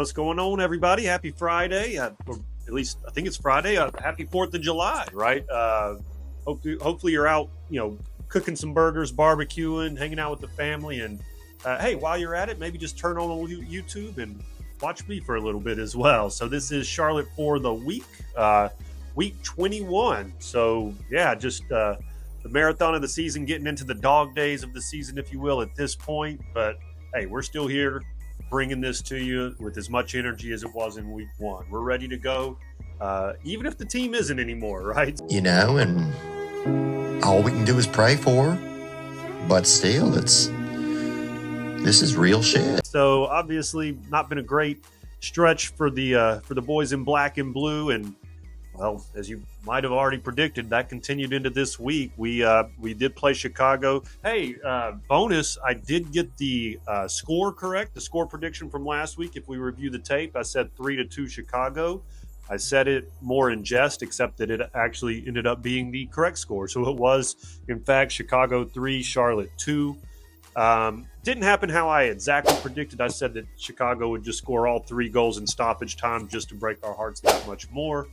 What's going on, everybody? Happy Friday. Or at least I think it's Friday. Happy 4th of July, right? Hopefully you're out, cooking some burgers, barbecuing, hanging out with the family. And hey, while you're at it, maybe just turn on YouTube and watch me for a little bit as well. So this is Charlotte for the week 21. So yeah, just the marathon of the season, getting into the dog days of the season, if you will, at this point. But hey, we're still here bringing this to you with as much energy as it was in week one. We're ready to go, even if the team isn't anymore, right? And all we can do is pray for her, but still, this is real shit. So obviously not been a great stretch for the boys in black and blue, and well, as you might have already predicted, that continued into this week. We did play Chicago. Hey, bonus, I did get the score correct, the score prediction from last week. If we review the tape, I said 3-2 Chicago. I said it more in jest, except that it actually ended up being the correct score. So it was, in fact, Chicago 3, Charlotte 2. Didn't happen how I exactly predicted. I said that Chicago would just score all 3 goals in stoppage time just to break our hearts that much more.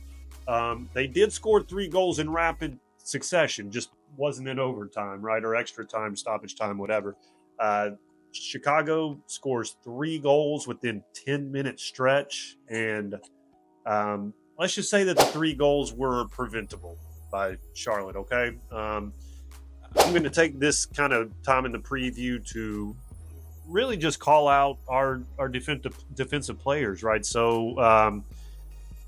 They did score 3 goals in rapid succession, just wasn't in overtime, right? Or extra time, stoppage time, whatever. Chicago scores 3 goals within 10-minute stretch. And let's just say that the 3 goals were preventable by Charlotte, okay? I'm going to take this kind of time in the preview to really just call out our defensive players, right? So,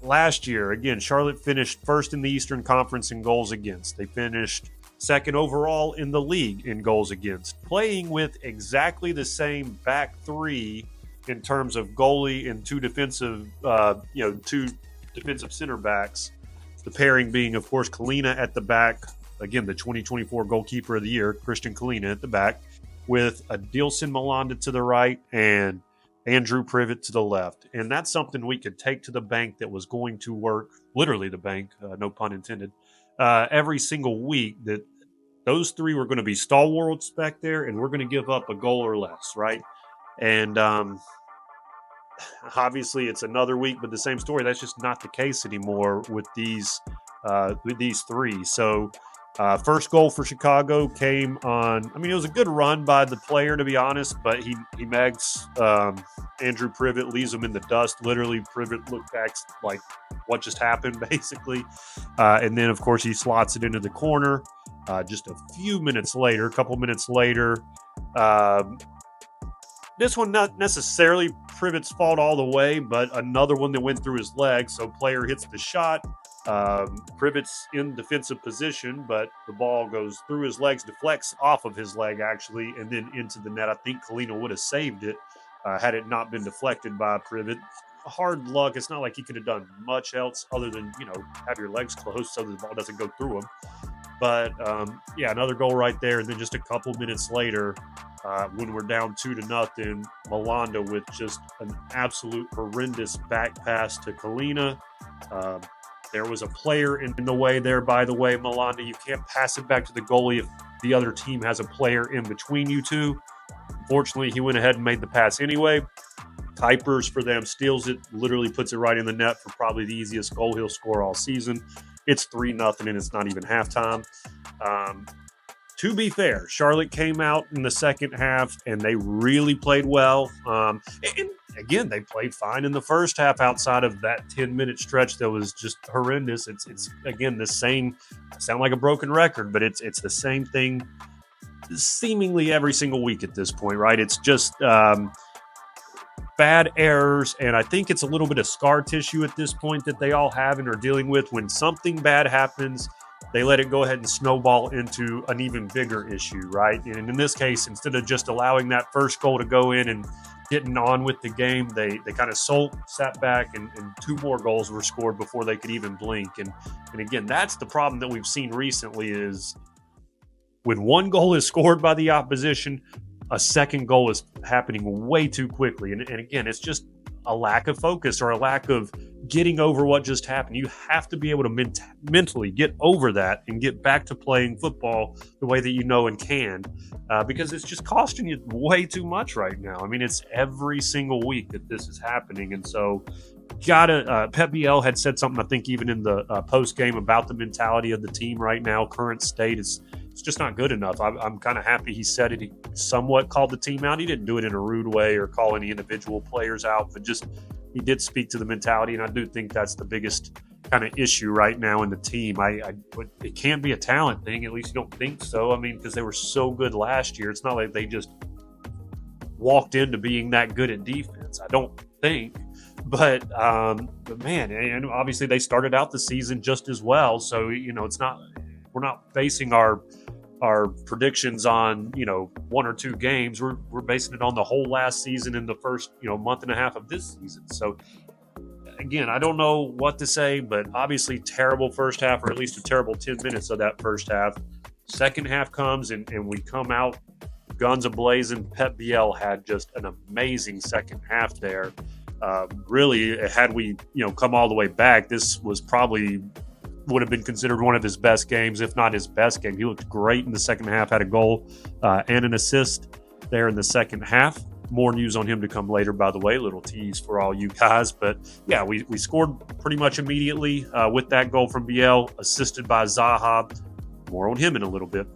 last year, again, Charlotte finished first in the Eastern Conference in goals against. They finished second overall in the league in goals against, playing with exactly the same back 3 in terms of goalie and 2 defensive center backs. The pairing being, of course, Kalina at the back, again, the 2024 goalkeeper of the year, Christian Kalina at the back, with Adilson Malanda to the right and Andrew Privet to the left. And that's something we could take to the bank that was going to work, literally the bank, no pun intended, every single week, that those 3 were going to be stalwarts back there, and we're going to give up a goal or less, right? And obviously it's another week, but the same story. That's just not the case anymore with these 3. So first goal for Chicago came on, it was a good run by the player, to be honest, but he mags Andrew Privet, leaves him in the dust. Literally, Privet looked back like, what just happened, basically. And then, of course, he slots it into the corner. Just a couple minutes later, this one not necessarily Privet's fault all the way, but another one that went through his legs. So player hits the shot. Privet's in defensive position, but the ball goes through his legs, deflects off of his leg, actually, and then into the net. I think Kalina would have saved it had it not been deflected by Privet. Hard luck. It's not like he could have done much else other than, have your legs closed so the ball doesn't go through him. But, another goal right there. And then just a couple minutes later, when we're down 2-0, Malanda with just an absolute horrendous back pass to Kalina. There was a player in the way there, by the way, Malanda. You can't pass it back to the goalie if the other team has a player in between you two. Fortunately, he went ahead and made the pass anyway. Kuipers for them steals it, literally puts it right in the net for probably the easiest goal he'll score all season. It's 3-0, and it's not even halftime. To be fair, Charlotte came out in the second half, and they really played well. And again, they played fine in the first half outside of that 10-minute stretch that was just horrendous. It's again, the same, sound like a broken record, but it's the same thing seemingly every single week at this point, right? It's just bad errors, and I think it's a little bit of scar tissue at this point that they all have and are dealing with. When something bad happens, they let it go ahead and snowball into an even bigger issue, right? And in this case, instead of just allowing that first goal to go in and getting on with the game, they kind of sat back, and 2 more goals were scored before they could even blink. And again, that's the problem that we've seen recently is when 1 goal is scored by the opposition, a second goal is happening way too quickly. And again, it's just a lack of focus or a lack of getting over what just happened. You have to be able to mentally get over that and get back to playing football the way that you know and can, because it's just costing you way too much right now. I mean, it's every single week that this is happening. And so Pep Biel had said something, I think even in the post game, about the mentality of the team right now. Current state is it's just not good enough. I'm kind of happy he said it. He somewhat called the team out. He didn't do it in a rude way or call any individual players out, but just he did speak to the mentality, and I do think that's the biggest kind of issue right now in the team. It can't be a talent thing. At least you don't think so. I mean, because they were so good last year. It's not like they just walked into being that good at defense, I don't think. But man, and obviously they started out the season just as well. So, it's not, we're not basing our predictions on, one or two games. We're basing it on the whole last season and the first, month and a half of this season. So again, I don't know what to say, but obviously terrible first half, or at least a terrible 10 minutes of that first half. Second half comes and we come out guns a-blazing. Pep Biel had just an amazing second half there. Really, had we, come all the way back, this was probably would have been considered one of his best games, if not his best game. He looked great in the second half, had a goal and an assist there in the second half. More news on him to come later, by the way, little tease for all you guys. But yeah, we scored pretty much immediately with that goal from Biel, assisted by Zaha. More on him in a little bit.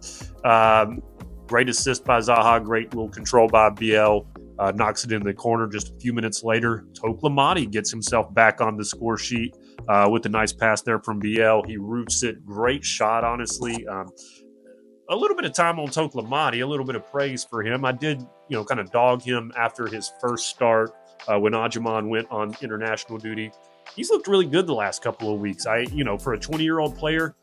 Great assist by Zaha, great little control by Biel. Knocks it in the corner just a few minutes later. Toklomati gets himself back on the score sheet with a nice pass there from Biel. He roots it. Great shot, honestly. A little bit of time on Toklomati, a little bit of praise for him. I did, kind of dog him after his first start when Ajiman went on international duty. He's looked really good the last couple of weeks. For a 20-year-old player,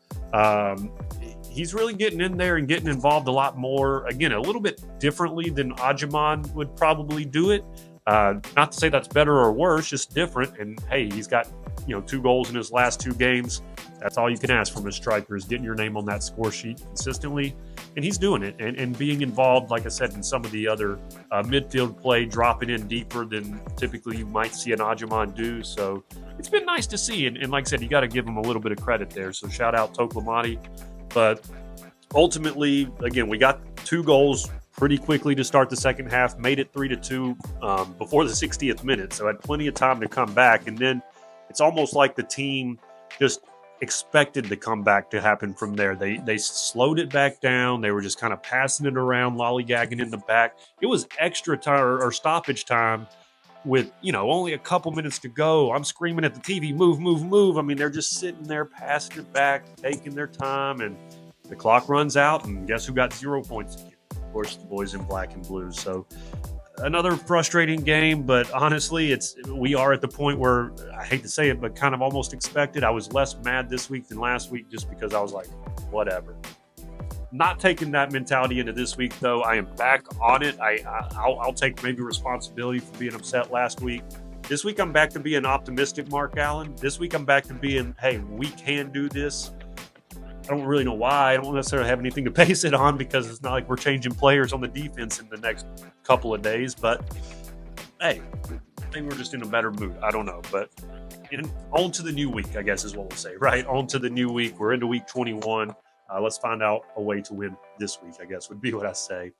he's really getting in there and getting involved a lot more. Again, a little bit differently than Ajiman would probably do it. Not to say that's better or worse, just different. And hey, he's got 2 goals in his last 2 games. That's all you can ask from a striker, is getting your name on that score sheet consistently. And he's doing it and being involved, like I said, in some of the other midfield play, dropping in deeper than typically you might see an Ajiman do. So it's been nice to see. And like I said, you got to give him a little bit of credit there. So shout out Toklomati. But ultimately, again, we got 2 goals pretty quickly to start the second half, made it 3-2 before the 60th minute. So had plenty of time to come back. And then it's almost like the team just expected the comeback to happen from there. They slowed it back down. They were just kind of passing it around, lollygagging in the back. It was extra time or stoppage time with, only a couple minutes to go. I'm screaming at the TV, move, move, move. I mean, they're just sitting there, passing it back, taking their time, and the clock runs out, and guess who got 0 points again? Of course, the boys in black and blue. So another frustrating game, but honestly, we are at the point where, I hate to say it, but kind of almost expected. I was less mad this week than last week just because I was like, whatever. Not taking that mentality into this week, though. I am back on it. I'll take maybe responsibility for being upset last week. This week, I'm back to being optimistic, Mark Allen. This week, I'm back to being, hey, we can do this. I don't really know why. I don't necessarily have anything to base it on because it's not like we're changing players on the defense in the next couple of days. But, hey, I think we're just in a better mood. I don't know. But on to the new week, I guess is what we'll say, right? On to the new week. We're into week 21. Let's find out a way to win this week, I guess would be what I say.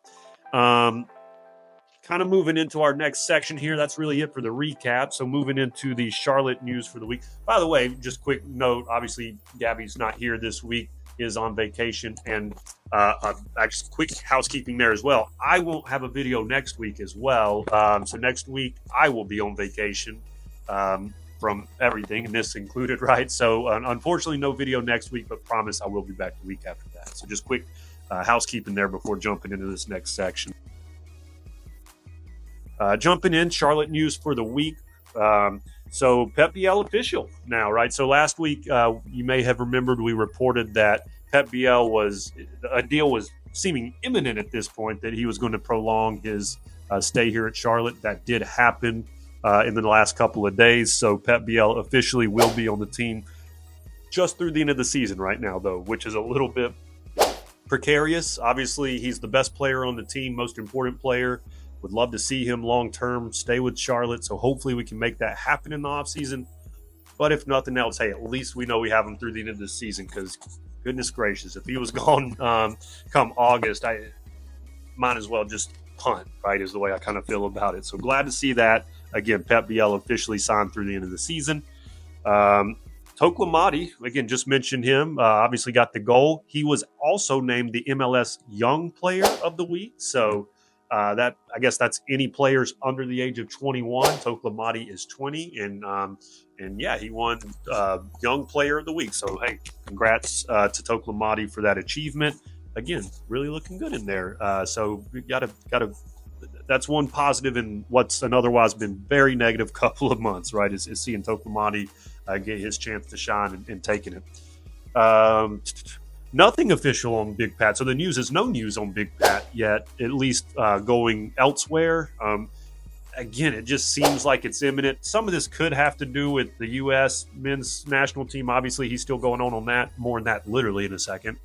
Kind of moving into our next section here. That's really it for the recap. So moving into the Charlotte news for the week. By the way, just quick note, obviously Gabby's not here this week, is on vacation, and actually quick housekeeping there as well. I won't have a video next week as well. So next week I will be on vacation from everything, and this included, right? So unfortunately no video next week, but promise I will be back the week after that. So just quick housekeeping there before jumping into this next section. Jumping in, Charlotte news for the week. So Pep Biel official now, right? So last week, you may have remembered we reported that Pep Biel a deal was seeming imminent at this point, that he was going to prolong his stay here at Charlotte. That did happen in the last couple of days. So Pep Biel officially will be on the team just through the end of the season right now, though, which is a little bit precarious. Obviously, he's the best player on the team, most important player. Would love to see him long-term stay with Charlotte, so hopefully we can make that happen in the offseason. But if nothing else, hey, at least we know we have him through the end of the season, because goodness gracious, if he was gone come August, I might as well just punt, right, is the way I kind of feel about it. So glad to see that. Again, Pep Biel officially signed through the end of the season. Toklomati, again, just mentioned him, obviously got the goal. He was also named the MLS Young Player of the Week. So that, I guess that's any players under the age of 21. Toklomati is 20, and yeah, he won Young Player of the Week. So hey, congrats to Toklomati for that achievement. Again, really looking good in there. So we gotta. That's one positive in what's an otherwise been very negative couple of months, right? Is seeing Toklomati get his chance to shine and taking it. Nothing official on Big Pat. So the news is no news on Big Pat yet, at least going elsewhere. Again, it just seems like it's imminent. Some of this could have to do with the U.S. men's national team. Obviously, he's still going on that. More on that literally in a second.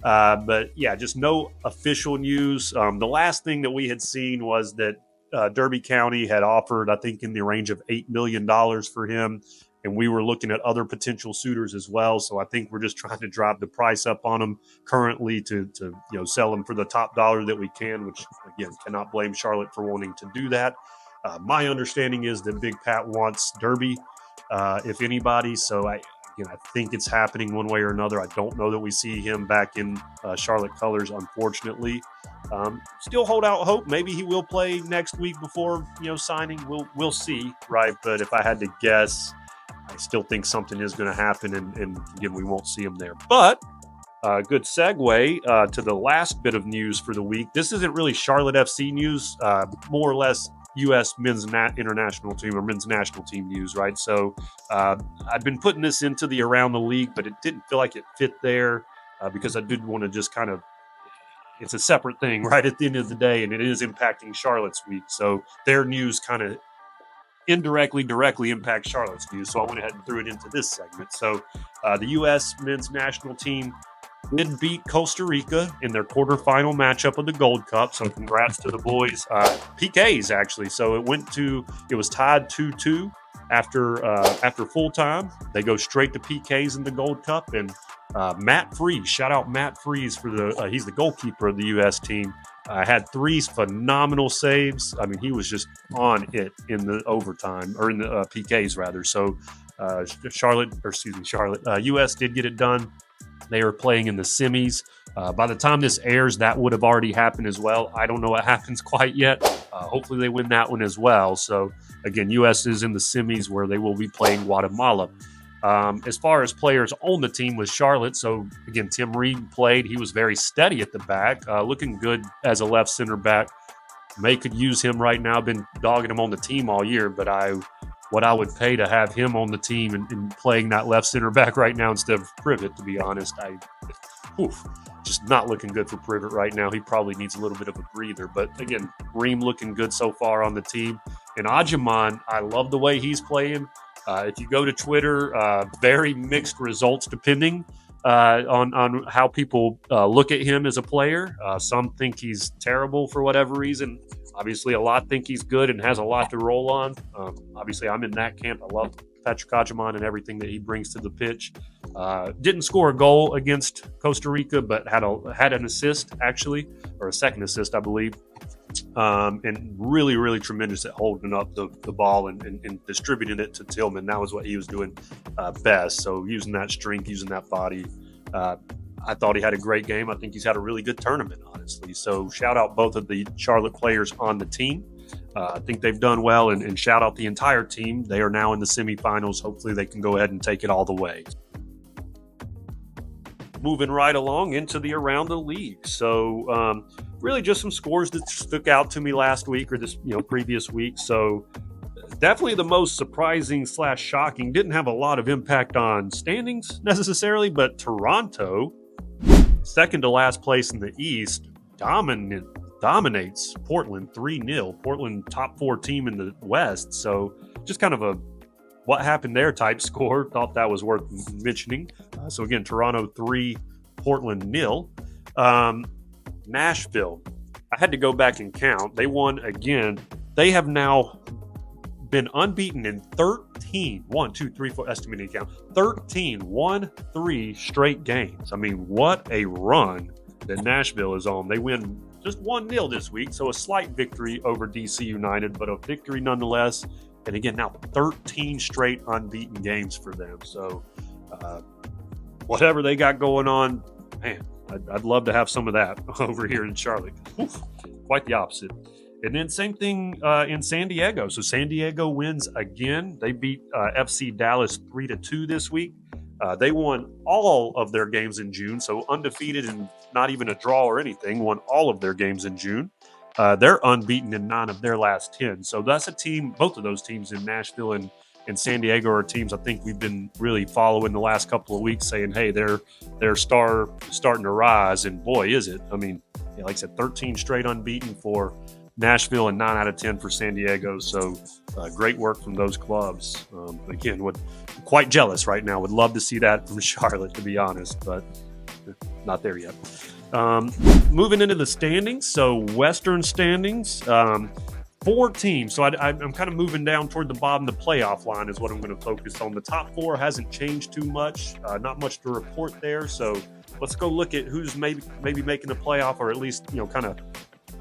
But yeah, just no official news. The last thing that we had seen was that Derby County had offered, I think, in the range of $8 million for him. And we were looking at other potential suitors as well. So I think we're just trying to drive the price up on him currently to sell him for the top dollar that we can, which, again, cannot blame Charlotte for wanting to do that. My understanding is that Big Pat wants Derby, if anybody. So I think it's happening one way or another. I don't know that we see him back in Charlotte colors, unfortunately. Still hold out hope. Maybe he will play next week before signing. We'll see, right? But if I had to guess, I still think something is going to happen, and again, we won't see him there. But good segue to the last bit of news for the week. This isn't really Charlotte FC news, more or less U.S. men's international team or men's national team news, right? So I've been putting this into the Around the League, but it didn't feel like it fit there because I did want to just kind of, it's a separate thing, right, at the end of the day, and it is impacting Charlotte's week. So their news kind of directly impacts Charlotte's news. So I went ahead and threw it into this segment. So the U.S. men's national team did beat Costa Rica in their quarterfinal matchup of the Gold Cup. So congrats to the boys. PKs, actually. So it was tied 2-2 after full time. They go straight to PKs in the Gold Cup. And Matt Freeze, shout out Matt Freeze for he's the goalkeeper of the U.S. team. Had 3 phenomenal saves. I mean, he was just on it in the overtime, or in the PKs rather. So Charlotte, U.S. did get it done. They are playing in the semis. By the time this airs, that would have already happened as well. I don't know what happens quite yet. Hopefully they win that one as well. So again, U.S. is in the semis where they will be playing Guatemala. As far as players on the team with Charlotte, so again, Tim Reed played. He was very steady at the back, looking good as a left center back. May could use him right now. Been dogging him on the team all year, but what I would pay to have him on the team and playing that left center back right now instead of Privet, to be honest. Just not looking good for Privet right now. He probably needs a little bit of a breather. But again, Reem looking good so far on the team. And Ajiman, I love the way he's playing. If you go to Twitter, very mixed results depending on how people look at him as a player. Some think he's terrible for whatever reason. Obviously, a lot think he's good and has a lot to roll on. Obviously, I'm in that camp. I love Patrick Ajiman and everything that he brings to the pitch. Didn't score a goal against Costa Rica, but had an assist, actually, or a second assist, I believe. And really tremendous at holding up the ball and distributing it to Tillman. That was what he was doing best. So using that strength, using that body. I thought he had a great game. I think he's had a really good tournament, honestly. So shout out both of the Charlotte players on the team. I think they've done well, and shout out the entire team. They are now in the semifinals. Hopefully they can go ahead and take it all the way. Moving right along into the Around the League. So really just some scores that stuck out to me last week or this previous week. So definitely the most surprising / shocking. Didn't have a lot of impact on standings necessarily, but Toronto, second to last place in the East, dominates Portland 3-0. Portland top 4 team in the West. So just kind of a what happened there type score. Thought that was worth mentioning. So again, Toronto 3, Portland 0. Nashville, I had to go back and count. They won again. They have now been unbeaten in 13 13, 1, 2, 3, 4, estimated count, 13, 1-3 straight games. I mean, what a run that Nashville is on. They win just 1-0 this week, so a slight victory over DC United, but a victory nonetheless. And again, now 13 straight unbeaten games for them. So whatever they got going on, man, I'd love to have some of that over here in Charlotte. Oof, quite the opposite. And then same thing in San Diego. So San Diego wins again. They beat FC Dallas 3-2 this week. They won all of their games in June, so undefeated and not even a draw or anything, won all of their games in June. They're unbeaten in 9 of their last 10. So that's a team, both of those teams in Nashville and San Diego are teams I think we've been really following the last couple of weeks, saying, hey, their star is starting to rise. And boy, is it. I mean, like I said, 13 straight unbeaten for Nashville and 9 out of 10 for San Diego. So great work from those clubs. Again, quite jealous right now. Would love to see that from Charlotte, to be honest, but not there yet. Moving into the standings. So Western standings, 4 teams. So I'm kind of moving down toward the bottom. The playoff line is what I'm going to focus on. The top 4 hasn't changed too much. Not much to report there. So let's go look at who's maybe making the playoff, or at least, kind of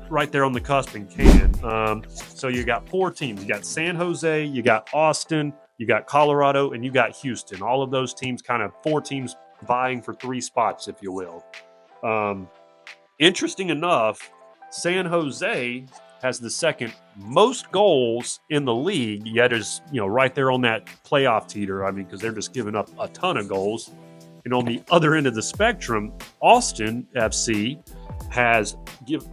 right there on the cusp and can. So you got 4 teams. You got San Jose, you got Austin, you got Colorado, and you got Houston. All of those teams, kind of 4 teams vying for 3 spots, if you will. Interesting enough, San Jose has the second most goals in the league, yet is right there on that playoff teeter. I mean, because they're just giving up a ton of goals. And on the other end of the spectrum, Austin FC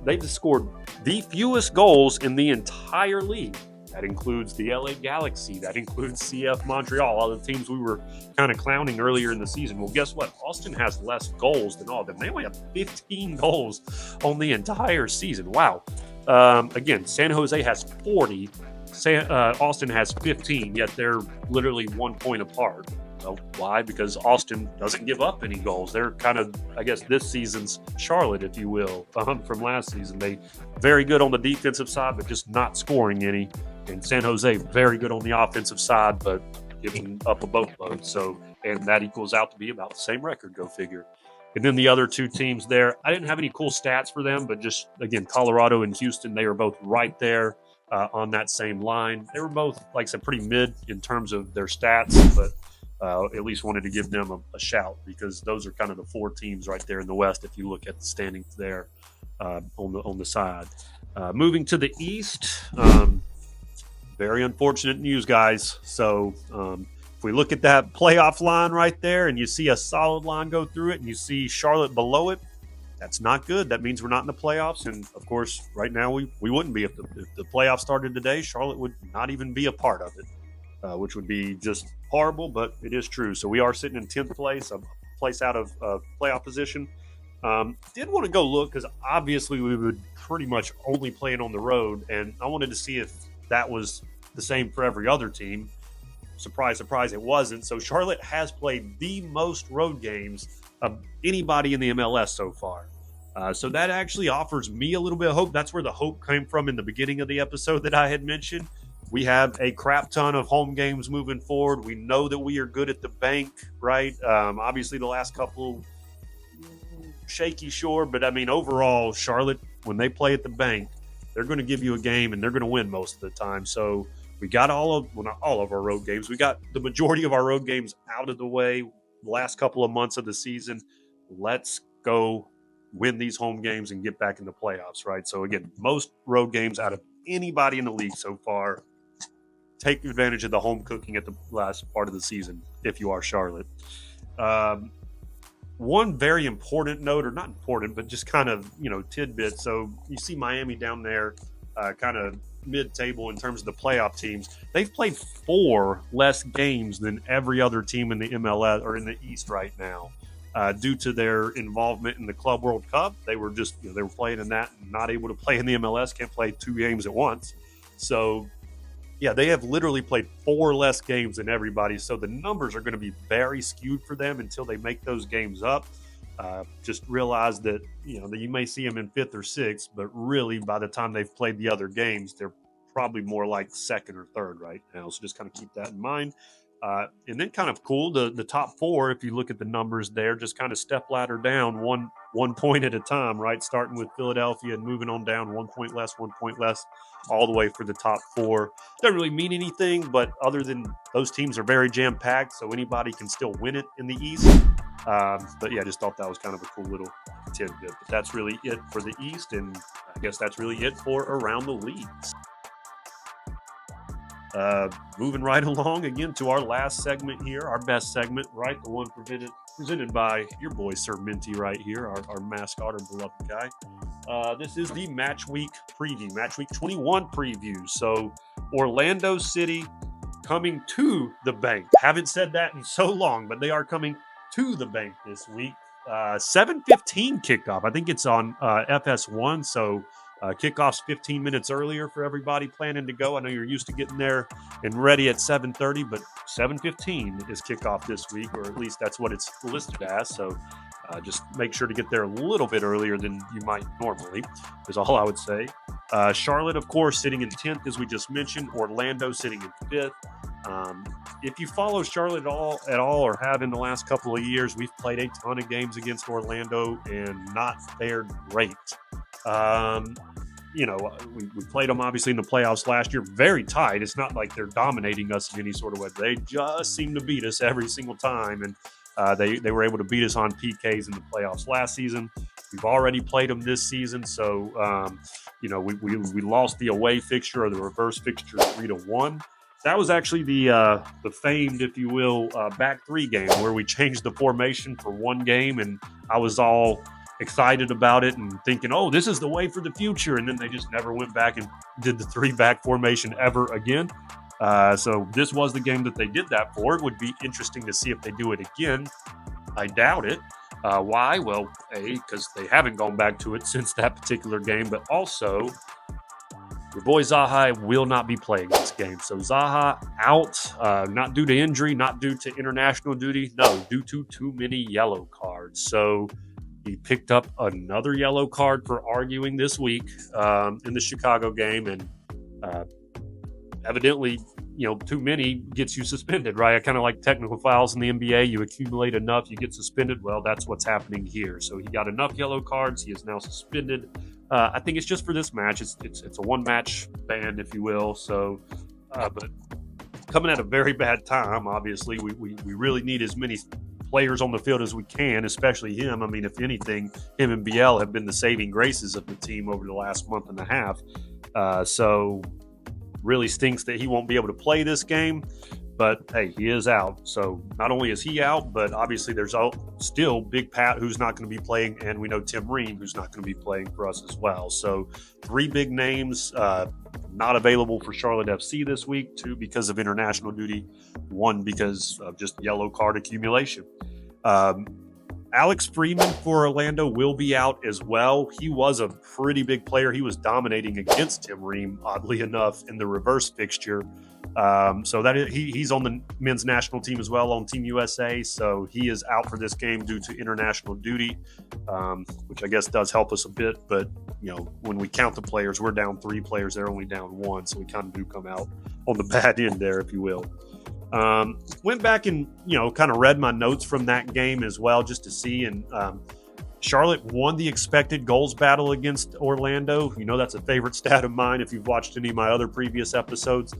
they've scored the fewest goals in the entire league. That includes the LA Galaxy. That includes CF Montreal, all the teams we were kind of clowning earlier in the season. Well, guess what? Austin has less goals than all of them. They only have 15 goals on the entire season. Wow. Again, San Jose has 40. Austin has 15, yet they're literally 1 point apart. Well, why? Because Austin doesn't give up any goals. They're kind of, I guess, this season's Charlotte, if you will, from last season. They very good on the defensive side, but just not scoring any. And San Jose very good on the offensive side, but giving up a boatload. So, and that equals out to be about the same record. Go figure. And then the other 2 teams there, I didn't have any cool stats for them, but just again, Colorado and Houston, they were both right there on that same line. They were both, like I said, pretty mid in terms of their stats, but at least wanted to give them a shout, because those are kind of the 4 teams right there in the West if you look at the standings there on the side. Moving to the East, very unfortunate news, guys. So if we look at that playoff line right there and you see a solid line go through it and you see Charlotte below it, that's not good. That means we're not in the playoffs. And of course, right now we wouldn't be. If the playoffs started today, Charlotte would not even be a part of it, which would be just horrible, but it is true. So we are sitting in 10th place, a place out of playoff position. Did want to go look, because obviously we would pretty much only play it on the road, and I wanted to see if that was the same for every other team. Surprise, surprise, it wasn't. So Charlotte has played the most road games of anybody in the MLS so far. So that actually offers me a little bit of hope. That's where the hope came from in the beginning of the episode that I had mentioned. We have a crap ton of home games moving forward. We know that we are good at the bank, right? Obviously, the last couple shaky, sure. But, I mean, overall, Charlotte, when they play at the bank, they're going to give you a game, and they're going to win most of the time. So we got not all of our road games. We got the majority of our road games out of the way the last couple of months of the season. Let's go win these home games and get back in the playoffs, right? So, again, most road games out of anybody in the league so far. Take advantage of the home cooking at the last part of the season if you are Charlotte. One very important note, or not important, but just kind of, tidbit. So you see Miami down there kind of mid-table in terms of the playoff teams. They've played 4 less games than every other team in the MLS or in the East right now due to their involvement in the Club World Cup. They were just, they were playing in that and not able to play in the MLS, can't play 2 games at once. So, yeah, they have literally played 4 less games than everybody. So the numbers are going to be very skewed for them until they make those games up. Just realize that, that you may see them in 5th or 6th, but really by the time they've played the other games, they're probably more like second or third right now. So just kind of keep that in mind. And then kind of cool, the top four, if you look at the numbers there, just kind of step ladder down one point at a time, right? Starting with Philadelphia and moving on down 1 point less, all the way for the top four. Doesn't really mean anything, but other than those teams are very jam-packed, so anybody can still win it in the East. But yeah, I just thought that was kind of a cool little tidbit. But that's really it for the East, and I guess that's really it for Around the Leagues. Moving right along again to our last segment here, our best segment, right? The one presented by your boy, Sir Minty, right here, our mascot, our beloved guy. This is the Match Week preview, Match Week 21 preview. So, Orlando City coming to the bank. Haven't said that in so long, but they are coming to the bank this week. 7:15 kickoff. I think it's on FS1, so kickoff's 15 minutes earlier for everybody planning to go. I know you're used to getting there and ready at 7:30, but 7:15 is kickoff this week, or at least that's what it's listed as. So just make sure to get there a little bit earlier than you might normally, is all I would say. Charlotte, of course, sitting in 10th, as we just mentioned. Orlando sitting in 5th. If you follow Charlotte at all or have in the last couple of years, we've played a ton of games against Orlando and not fared great. We played them obviously in the playoffs last year, very tight. It's not like they're dominating us in any sort of way. They just seem to beat us every single time, and they were able to beat us on PKs in the playoffs last season. We've already played them this season, so we lost the away fixture or the reverse fixture 3-1. That was actually the famed, if you will, back three game where we changed the formation for one game, and I was all excited about it and thinking, oh, this is the way for the future. And then they just never went back and did the three back formation ever again. So this was the game that they did that for. It would be interesting to see if they do it again. I doubt it. Why? Well, because they haven't gone back to it since that particular game, but also your boy Zaha will not be playing this game. So Zaha out, not due to injury, not due to international duty. No, due to too many yellow cards. So he picked up another yellow card for arguing this week in the Chicago game, and evidently, too many gets you suspended, right? Kind of like technical fouls in the NBA. You accumulate enough, you get suspended. Well, that's what's happening here. So he got enough yellow cards. He is now suspended. I think it's just for this match. It's a one-match ban, if you will. So, but coming at a very bad time, obviously. We really need as many players on the field as we can, especially him. I mean, if anything, him and BL have been the saving graces of the team over the last month and a half. So really stinks that he won't be able to play this game, but hey, he is out. So not only is he out, but obviously there's still Big Pat, who's not going to be playing, and we know Tim Ream, who's not going to be playing for us as well. So three big names not available for Charlotte FC this week. Two because of international duty, one because of just yellow card accumulation. Alex Freeman for Orlando will be out as well. He was a pretty big player. He was dominating against Tim Ream, oddly enough, in the reverse fixture. So that he's on the men's national team as well, on Team USA. So he is out for this game due to international duty, which I guess does help us a bit. But, when we count the players, we're down 3 players. They're only down 1. So we kind of do come out on the bad end there, if you will. Went back and, kind of read my notes from that game as well, just to see. And Charlotte won the expected goals battle against Orlando. That's a favorite stat of mine if you've watched any of my other previous episodes.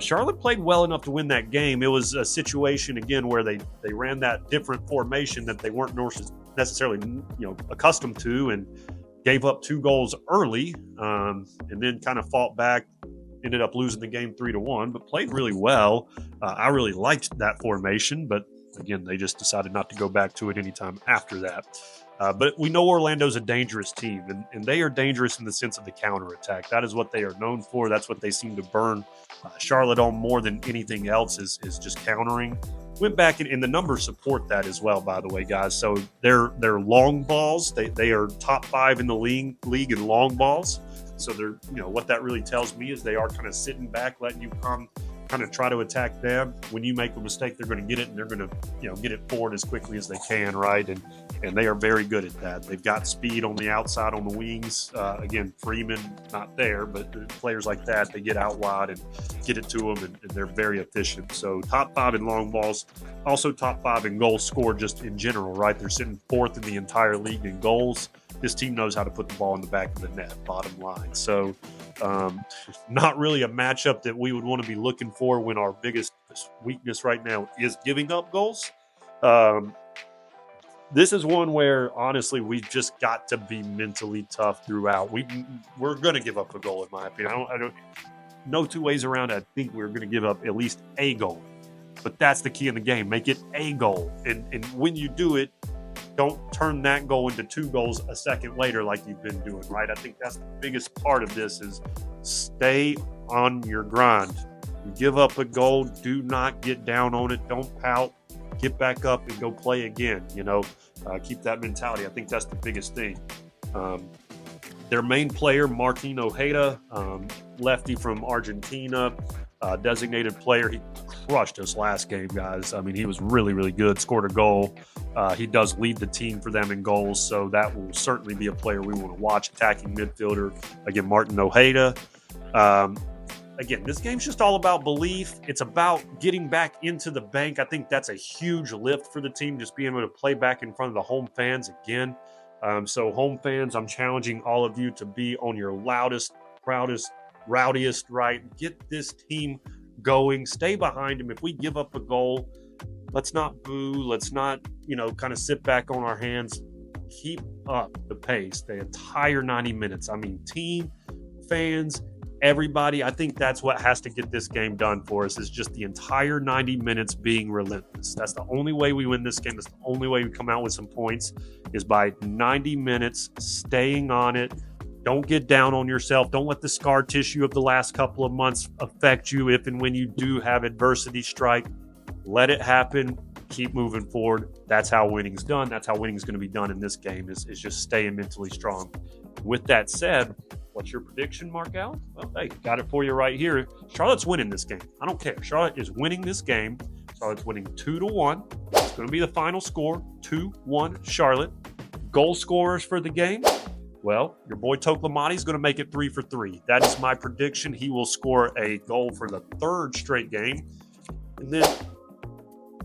Charlotte played well enough to win that game. It was a situation, again, where they ran that different formation that they weren't necessarily, accustomed to, and gave up 2 goals early, and then kind of fought back. Ended up losing the game 3-1, but played really well. I really liked that formation, but again, they just decided not to go back to it anytime after that. But we know Orlando's a dangerous team, and they are dangerous in the sense of the counterattack. That is what they are known for. That's what they seem to burn Charlotte on more than anything else is just countering. Went back and the numbers support that as well, by the way, guys. So they're long balls. They are top 5 in the league in long balls. So they're, what that really tells me is they are kind of sitting back, letting you come kind of try to attack them. When you make a mistake, they're going to get it, and they're going to, get it forward as quickly as they can, right? And they are very good at that. They've got speed on the outside, on the wings. Again, Freeman not there, but players like that, they get out wide and get it to them, and they're very efficient. So top 5 in long balls, also top 5 in goals scored just in general, right? They're sitting 4th in the entire league in goals. This team knows how to put the ball in the back of the net, bottom line. So not really a matchup that we would want to be looking for when our biggest weakness right now is giving up goals. This is one where, honestly, we've just got to be mentally tough throughout. We're going to give up a goal, in my opinion. I don't no two ways around it. I think we're going to give up at least a goal. But that's the key in the game. Make it a goal. And when you do it, don't turn that goal into 2 goals a second later like you've been doing, right? I think that's the biggest part of this is stay on your grind. You give up a goal, do not get down on it. Don't pout. Get back up and go play again. Keep that mentality. I think that's the biggest thing. Their main player, Martin Ojeda, lefty from Argentina, designated player. He crushed us last game, guys. I mean, he was really, really good, scored a goal. He does lead the team for them in goals, so that will certainly be a player we want to watch. Attacking midfielder, again, Martin Ojeda. Again, this game's just all about belief. It's about getting back into the bank. I think that's a huge lift for the team, just being able to play back in front of the home fans again. So home fans, I'm challenging all of you to be on your loudest, proudest, rowdiest, right? Get this team going. Stay behind them. If we give up a goal, let's not boo. Let's not, kind of sit back on our hands. Keep up the pace the entire 90 minutes. I mean, team, fans, everybody. I think that's what has to get this game done for us is just the entire 90 minutes being relentless. That's the only way we win this game. That's the only way we come out with some points is by 90 minutes staying on it. Don't get down on yourself. Don't let the scar tissue of the last couple of months affect you if and when you do have adversity strike. Let it happen. Keep moving forward. That's how winning's done. That's how winning's going to be done in this game is just staying mentally strong. With that said, what's your prediction, Mark Allen? Well, hey, got it for you right here. Charlotte's winning this game. I don't care. Charlotte is winning this game. Charlotte's winning 2-1. It's going to be the final score, 2-1 Charlotte. Goal scorers for the game? Well, your boy Toklomati is going to make it 3 for 3. That is my prediction. He will score a goal for the 3rd straight game. And then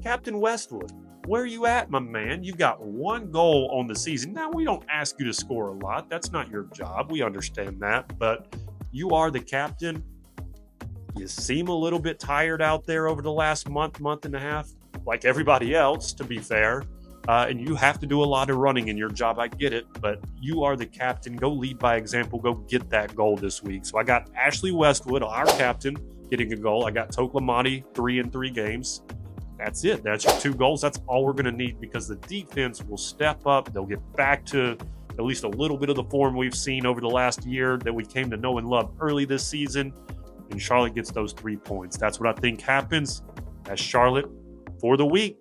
Captain Westwood, where are you at, my man? You've got 1 goal on the season. Now, we don't ask you to score a lot. That's not your job. We understand that. But you are the captain. You seem a little bit tired out there over the last month and a half, like everybody else, to be fair. And you have to do a lot of running in your job. I get it. But you are the captain. Go lead by example. Go get that goal this week. So I got Ashley Westwood, our captain, getting a goal. I got Toklomati, 3 in 3 games. That's it. That's your 2 goals. That's all we're going to need because the defense will step up. They'll get back to at least a little bit of the form we've seen over the last year that we came to know and love early this season. And Charlotte gets those 3 points. That's what I think happens. That's Charlotte for the week.